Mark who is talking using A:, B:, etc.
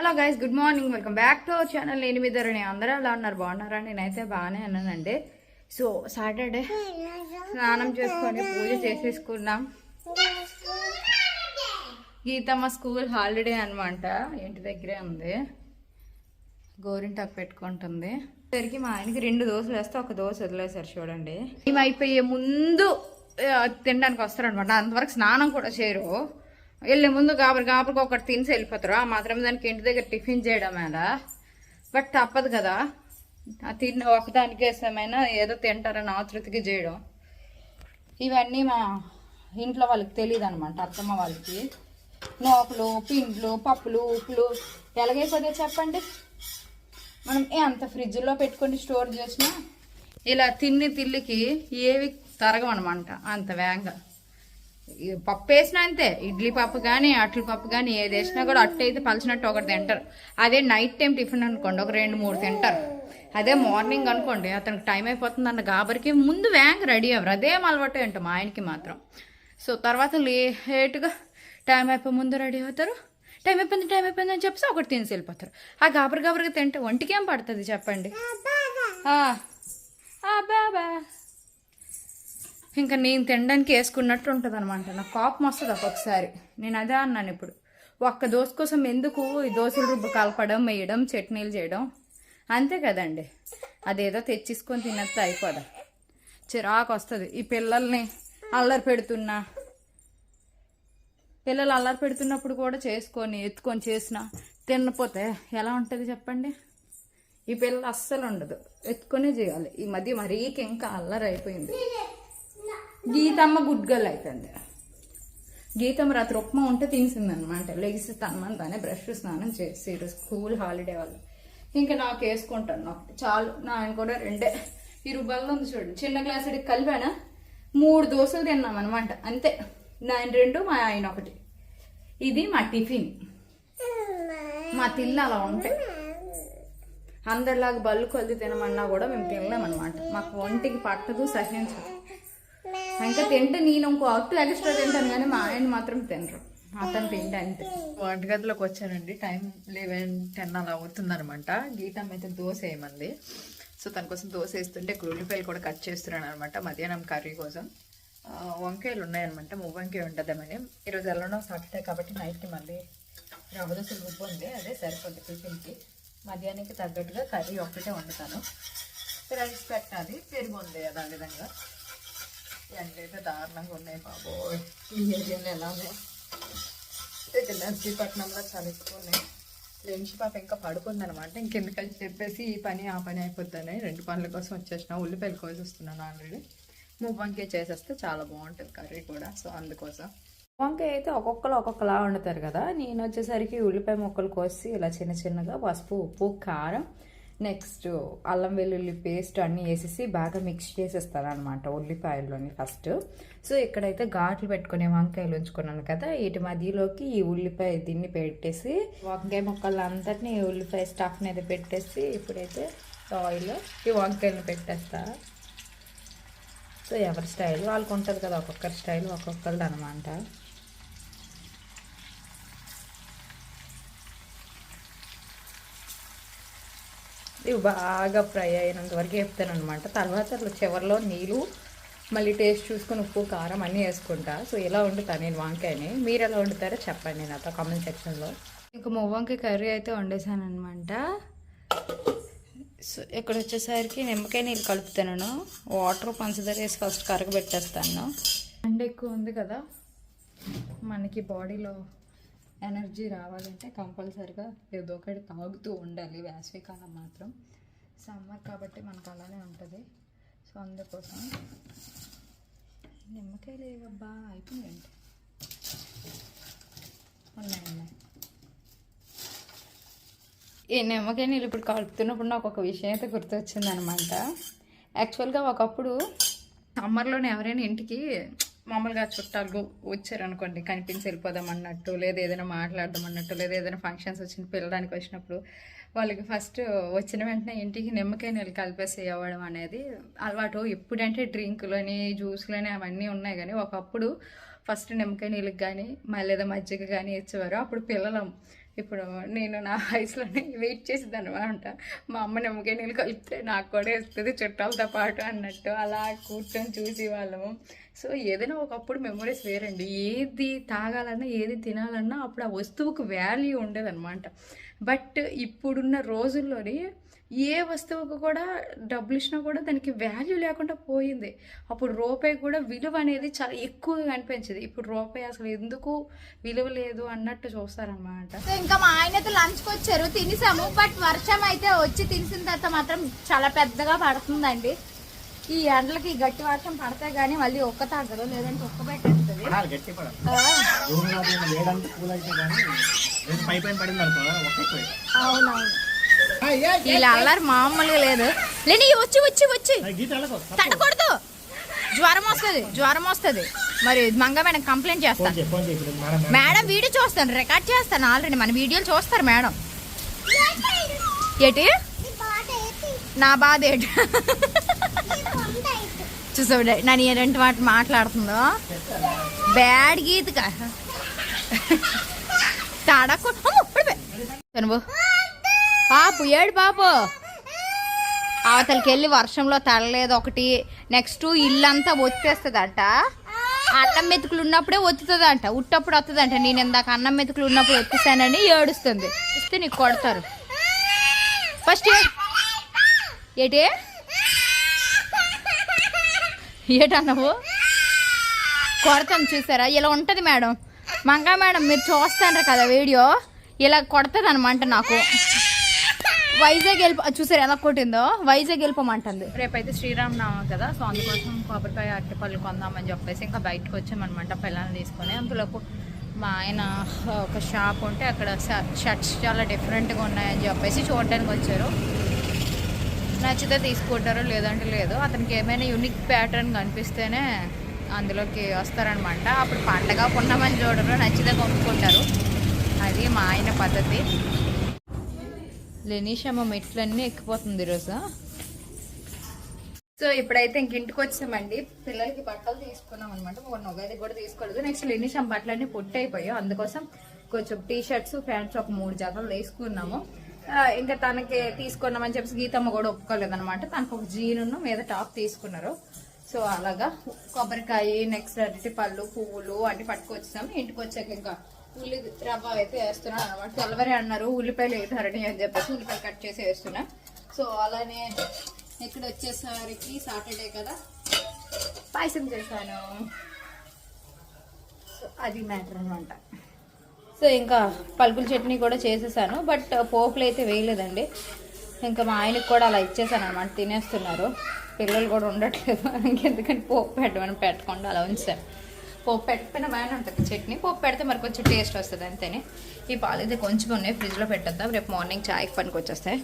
A: Hello guys, good morning. Welcome back to our channel. నేను మీ ధరణి. అందరూ ఎలా ఉన్నారు? బాగున్నారా? నేనైతే బాగానే ఉన్నానండి. సో సాటర్డే స్నానం చేసుకొని పూజ చేసేసుకున్నాం. గీతమ్మ స్కూల్ హాలిడే అనమాట, ఇంటి దగ్గరే ఉంది. గోరింటాకు పెట్టుకుంటుంది. సరికి మా ఆయనకి 2 దోశలు వేస్తే 1 దోశ వదిలేసారు. చూడండి, మేము అయిపోయే ముందు తినడానికి వస్తారనమాట. అంతవరకు స్నానం కూడా చేయరు. వెళ్ళే ముందు గాబరికి ఒకటి తినేసి వెళ్ళిపోతారు. ఆ మాత్రం దానికి ఇంటి దగ్గర టిఫిన్ చేయడం మేడ. బట్ తప్పదు కదా, ఒకదానికి వేసామైనా ఏదో తింటారని ఆతృతికి చేయడం. ఇవన్నీ మా ఇంట్లో వాళ్ళకి తెలియదు అనమాట, అత్తమ్మ వాళ్ళకి. నోకులు, పిండ్లు, పప్పులు, ఉప్పులు ఎలాగైపోతే చెప్పండి. మనం అంత ఫ్రిడ్జ్లో పెట్టుకొని స్టోర్ చేసినా ఇలా తిల్లికి ఏవి తరగమనమాట అంత వేగంగా. పప్పు వేసినా అంతే, ఇడ్లీ పప్పు కానీ అట్ల పప్పు కానీ ఏది వేసినా కూడా అట్టు అయితే పలిచినట్టు ఒకటి తింటారు. అదే నైట్ టైం టిఫిన్ అనుకోండి, ఒక 2-3 తింటారు. అదే మార్నింగ్ అనుకోండి, అతనికి టైం అయిపోతుంది అన్న గాబరికి ముందు వేగంగా రెడీ అవ్వరు. అదేం అలవాటు ఏంటో మా ఆయనకి మాత్రం. సో తర్వాత లేటుగా టైం అయిపోయి ముందు రెడీ అవుతారు. టైం అయిపోయింది అని చెప్పేసి ఒకటి తినేసి వెళ్ళిపోతారు. ఆ గాబరిగా తింటే ఒంటికి ఏం పడుతుంది చెప్పండి. బాబా ఇంకా నేను తినడానికి వేసుకున్నట్టు ఉంటుంది అనమాట. నాకు కోపం వస్తుంది ఒక్కొక్కసారి. నేను అదే అన్నాను, ఇప్పుడు ఒక్క దోశ కోసం ఎందుకు ఈ దోశలు రుబ్బు కలపడం, వేయడం, చట్నీలు చేయడం, అంతే కదండి. అదేదో తెచ్చేసుకొని తినట్టు అయిపోదా, చిరాకు వస్తుంది. ఈ పిల్లలు అల్లరి పెడుతున్నప్పుడు కూడా ఎత్తుకొని చేసిన తినపోతే ఎలా ఉంటుంది చెప్పండి. ఈ పిల్లలు అస్సలు ఉండదు, ఎత్తుకొనే చేయాలి. ఈ మధ్య మరీకి ఇంకా అల్లరి అయిపోయింది. గీతమ్మ గుడ్ గర్ల్ అయిపోయింది. గీతమ్మ రాత్రి ఉప్మా ఉంటే తినేసిందనమాట. లెగిసి తనమని బ్రష్ స్నానం చేసి స్కూల్ హాలిడే వాళ్ళు ఇంకా నాకు వేసుకుంటాను. నాకు చాలు. ఆయన కూడా 2 ఈ రూపాయలు ఉంది చూడండి. చిన్న గ్లాస్ అడిగి కలిపానా 3 దోశలు తిన్నాం అనమాట, అంతే. నేను 2, మా ఆయన 1. ఇది మా టిఫిన్. మా తిల్లు అలా ఉంటాయి. అందరిలాగా బల్లు కొద్ది తినమన్నా కూడా మేము తినలేమన్నమాట. మాకు ఒంటికి పట్టదు, సహించదు. ఇంకా తింటే నేను ఇంకో అట్టు ఎక్స్ట్రా తింటాను, కానీ మా ఆయన మాత్రం తినరు. అతను తింటే అంతే.
B: వంటగదిలోకి వచ్చానండి. టైం 11-10 అలా అవుతుంది అనమాట. గీతమ్మ అయితే దోశ వేయమంది. సో తన కోసం దోశ వేస్తుంటే ఉల్లిపాయలు కూడా కట్ చేస్తున్నాను అనమాట. మధ్యాహ్నం కర్రీ కోసం వంకాయలు ఉన్నాయన్నమాట. మువ్వంకాయ ఉంటుందామని. ఈరోజు ఎల్లనో సాటర్డే కాబట్టి నైట్కి మళ్ళీ రవ్వ దోశలు రుబ్బు ఉంది, అదే సరిపోద్ది టిఫిన్కి. మధ్యాహ్నానికి తగ్గట్టుగా కర్రీ ఒక్కటే వండుతాను. రైస్ పెట్టాలి, పెరుగు ఉంది అదే విధంగా. ఎండైతే దారుణంగా ఉన్నాయి బాబోయ్. ఈ ఏరియాలో ఎలా ఉన్నాయి, నర్సీపట్నంలో చాలా ఎక్కువ ఉన్నాయి. లెంచి పాప ఇంకా పడుకుందనమాట. ఇంకెందుకని చెప్పేసి ఈ పని ఆ పని అయిపోతాను. 2 పనుల కోసం వచ్చేసిన. ఉల్లిపాయలు కోసి వస్తున్నాను ఆల్రెడీ. మువ్వంకాయ చేసేస్తే చాలా బాగుంటుంది కర్రీ కూడా. సో అందుకోసం వంకాయ అయితే ఒక్కొక్కలా వండుతారు కదా. నేను వచ్చేసరికి ఉల్లిపాయ ముక్కలు కోసి ఇలా చిన్నగా పసుపు, ఉప్పు, కారం, నెక్స్ట్ అల్లం వెల్లుల్లి పేస్ట్ అన్నీ వేసేసి బాగా మిక్స్ చేసేస్తాను అనమాట ఉల్లిపాయల్లోని ఫస్ట్. సో ఇక్కడైతే ఘాట్లు పెట్టుకునే వంకాయలు ఉంచుకున్నాను కదా, వీటి మధ్యలోకి ఈ ఉల్లిపాయ దీన్ని పెట్టేసి వంకాయ ముక్కలు అంతటిని ఉల్లిపాయ స్టఫ్ని అయితే పెట్టేసి ఇప్పుడైతే ఆయిల్ ఈ వంకాయలను పెట్టేస్తా. సో ఎవరి స్టైల్ వాళ్ళకు ఉంటుంది కదా, ఒక్కొక్కరి స్టైల్ ఒక్కొక్కరిది అనమాట. ఇవి బాగా ఫ్రై అయినంత వరకు వేపుతాను అనమాట. తర్వాత చివరిలో నీళ్ళు, మళ్ళీ టేస్ట్ చూసుకొని ఉప్పు, కారం అన్నీ వేసుకుంటా. సో ఇలా వండుతాను నేను వంకాయని. మీరు ఎలా వండుతారో చెప్పండి నాతో కామెంట్ సెక్షన్లో. ఇంకా మువ్వంకాయ కర్రీ అయితే వండేసాను అనమాట. సో ఇక్కడ వచ్చేసరికి నిమ్మకాయ నీళ్ళు కలుపుతాను. వాటర్, పంచదార వేసి ఫస్ట్ కరగబెట్టేస్తాను. ఎండ ఎక్కువ ఉంది కదా, మనకి బాడీలో ఎనర్జీ రావాలంటే కంపల్సరిగా ఏదో ఒకటి తాగుతూ ఉండాలి. వేసవికాలం మాత్రం, సమ్మర్ కాబట్టి మనకు అలానే ఉంటుంది. సో అందుకోసం నిమ్మకాయలు ఏవబ్బా అయిపోయిందండి, ఉన్నాయి. ఈ నిమ్మకాయ నీళ్ళు ఇప్పుడు కలుపుతున్నప్పుడు నాకు ఒక విషయం అయితే గుర్తొచ్చింది అనమాట. యాక్చువల్గా ఒకప్పుడు సమ్మర్లోనే ఎవరైనా ఇంటికి మామూలుగా చుట్టాలు వచ్చారనుకోండి, కనిపించి వెళ్ళిపోదాం అన్నట్టు, లేదా ఏదైనా మాట్లాడదాం అన్నట్టు, లేదా ఏదైనా ఫంక్షన్స్ వచ్చి పిల్లడానికి వచ్చినప్పుడు వాళ్ళకి ఫస్ట్ వచ్చిన వెంటనే ఇంటికి నిమ్మకాయ నీళ్ళు కలిపేసి ఇవ్వడం అనేది అలవాటు. ఎప్పుడంటే డ్రింకులని, జ్యూస్లని అవన్నీ ఉన్నాయి, కానీ ఒకప్పుడు ఫస్ట్ నిమ్మకాయ నీళ్ళకి కానీ మళ్ళీ ఏదో మజ్జిగ కానీ ఇచ్చేవారు. అప్పుడు పిల్లలు
A: ఇప్పుడు నేను నా వయసులోనే వెయిట్ చేసేది అనమాట. మా అమ్మ నిమ్మకాయ నీళ్ళు కలిపితే నాకు కూడా ఇస్తుంది చుట్టాలతో పాటు అన్నట్టు అలా కూర్చొని చూసి వాళ్ళము. సో ఏదైనా ఒకప్పుడు మెమరీస్ వేరండి. ఏది తాగాలన్నా ఏది తినాలన్నా అప్పుడు ఆ వస్తువుకు వాల్యూ ఉండేదన్నమాట. బట్ ఇప్పుడున్న రోజుల్లోని ఏ వస్తువుకు కూడా డబ్బులు ఇచ్చినా కూడా దానికి వాల్యూ లేకుండా పోయింది. అప్పుడు రూపాయి కూడా విలువ అనేది చాలా ఎక్కువగా అనిపించేది. ఇప్పుడు రూపాయి అసలు ఎందుకు విలువ లేదు అన్నట్టు చూస్తారన్నమాట.
C: సో ఇంకా మా ఆయనతో లంచ్కి వచ్చారు, తినేసాము. బట్ వర్షం అయితే వచ్చి తినేసిన తర్వాత మాత్రం చాలా పెద్దగా పడుతుందండి. ఈ ఎండలకి గట్టి వర్షం పడితే గానీ మళ్ళీ ఒక్క తాగదు, లేదంటే ఒక్క పెట్టేస్తుంది. అవునవును, ఇలా అల్లరి మామూలుగా లేదు. లేని వచ్చి వచ్చి వచ్చి తడకూడదు, జ్వరం వస్తుంది. మరి మంగ మేడం కంప్లైంట్ చేస్తాను. మేడం వీడియో చూస్తాను, రికార్డ్ చేస్తాను ఆల్రెడీ. మన వీడియోలు చూస్తారు మేడం. ఏంటి నా బాధ ఏంటి చూసావు నన్ను ఏంటంటే మాట మాట్లాడుతుందో బ్యాడ్ గీతక తడకు పాపు ఏడు పాపు. అవతలకి వెళ్ళి వర్షంలో తడలేదు ఒకటి. నెక్స్ట్ ఇల్లంతా ఒత్తేస్తుందంట. అన్నం మెతుకులు ఉన్నప్పుడే ఒత్తుతుందంట, ఉట్టప్పుడు వస్తుందంట. నేను ఇందాక అన్నం మెతుకులు ఉన్నప్పుడు ఒత్తిసానని ఏడుస్తుంది. ఇస్తే నీకు కొడతారు. ఫస్ట్ ఏటి ఏటన్నావు? కొడతాం చూసారా? ఇలా ఉంటుంది మేడం. మంగా మేడం మీరు చూస్తాను కదా వీడియో, ఇలా కొడుతుంది అనమాట నాకు. వైజాగ్ చూసారు ఎలా కొట్టిందో, వైజాగ్ వెళ్ళిపోమంటుంది. రేపైతే శ్రీరామనవమి కదా, సో అందుకోసం కొబ్బరికాయ అరటిపళ్ళు కొందామని చెప్పేసి ఇంకా బయటకు వచ్చామన్నమాట పిల్లల్ని తీసుకొని. అందులోపు మా ఆయన ఒక షాప్ ఉంటే అక్కడ షర్ట్స్ చాలా డిఫరెంట్గా ఉన్నాయని చెప్పేసి చూడడానికి వచ్చారు. నచ్చితే తీసుకుంటారు, లేదంటే లేదు. అతనికి ఏమైనా యూనిక్ ప్యాటర్న్ కనిపిస్తేనే అందులోకి వస్తారనమాట. అప్పుడు పండగ పున్నమని చూడరు, నచ్చితే కొనుక్కుంటారు. అది మా ఆయన పద్ధతి. లెనీషమ్మ మెట్లన్నీ ఎక్కిపోతుంది ఈరోజు. సో ఇప్పుడైతే ఇంక ఇంటికి వచ్చామండి. పిల్లలకి బట్టలు తీసుకున్నాం అనమాట. మొన్న ఉగాది కూడా తీసుకోలేదు. నెక్స్ట్ లెనీషమ్మ బట్టలన్నీ పొట్టి అయిపోయాయి. అందుకోసం కొంచెం టీ షర్ట్స్ ప్యాంట్స్ ఒక 3 జతలు వేసుకున్నాము. ఇంకా తనకి తీసుకున్నామని చెప్పేసి గీతమ్మ కూడా ఒప్పుకోలేదు అనమాట. తనకు ఒక జీను మీద టాప్ తీసుకున్నారు. సో అలాగా కొబ్బరికాయ, నెక్స్ట్ అరటి పళ్ళు, పువ్వులు అన్ని పట్టుకొచ్చాము. ఇంటికి వచ్చాక ఇంకా ఉల్లి రవ్వ అయితే వేస్తున్నాను అనమాట. తెల్లవరే అన్నారు ఉల్లిపాయలు వేసారని అని చెప్పేసి ఉల్లిపాయలు కట్ చేసి వేస్తున్నా. సో అలానే ఇక్కడ వచ్చేసరికి సాటర్డే కదా పాయసం చేశాను. సో అది మ్యాటర్ అనమాట. సో ఇంకా పలుకుల చట్నీ కూడా చేసేసాను. బట్ పోపులు అయితే వేయలేదండి. ఇంకా మా ఆయనకి కూడా అలా ఇచ్చేసాను అనమాట. తినేస్తున్నారు. పిల్లలు కూడా ఉండట్లేదు. ఇంకెందుకని పోపు పెట్టమని పెట్టకుండా అలా ఉంచాను. పోపు పెట్టకపోయినా బాగానే ఉంటుంది చట్నీ. పోపు పెడితే మరి కొంచెం టేస్ట్ వస్తుంది అంతేనే. ఈ పాలు అయితే కొంచెం ఉన్నాయి, ఫ్రిడ్జ్లో పెట్టేద్దాం. రేపు మార్నింగ్ చాయ్కి పనికి వచ్చేస్తాయి.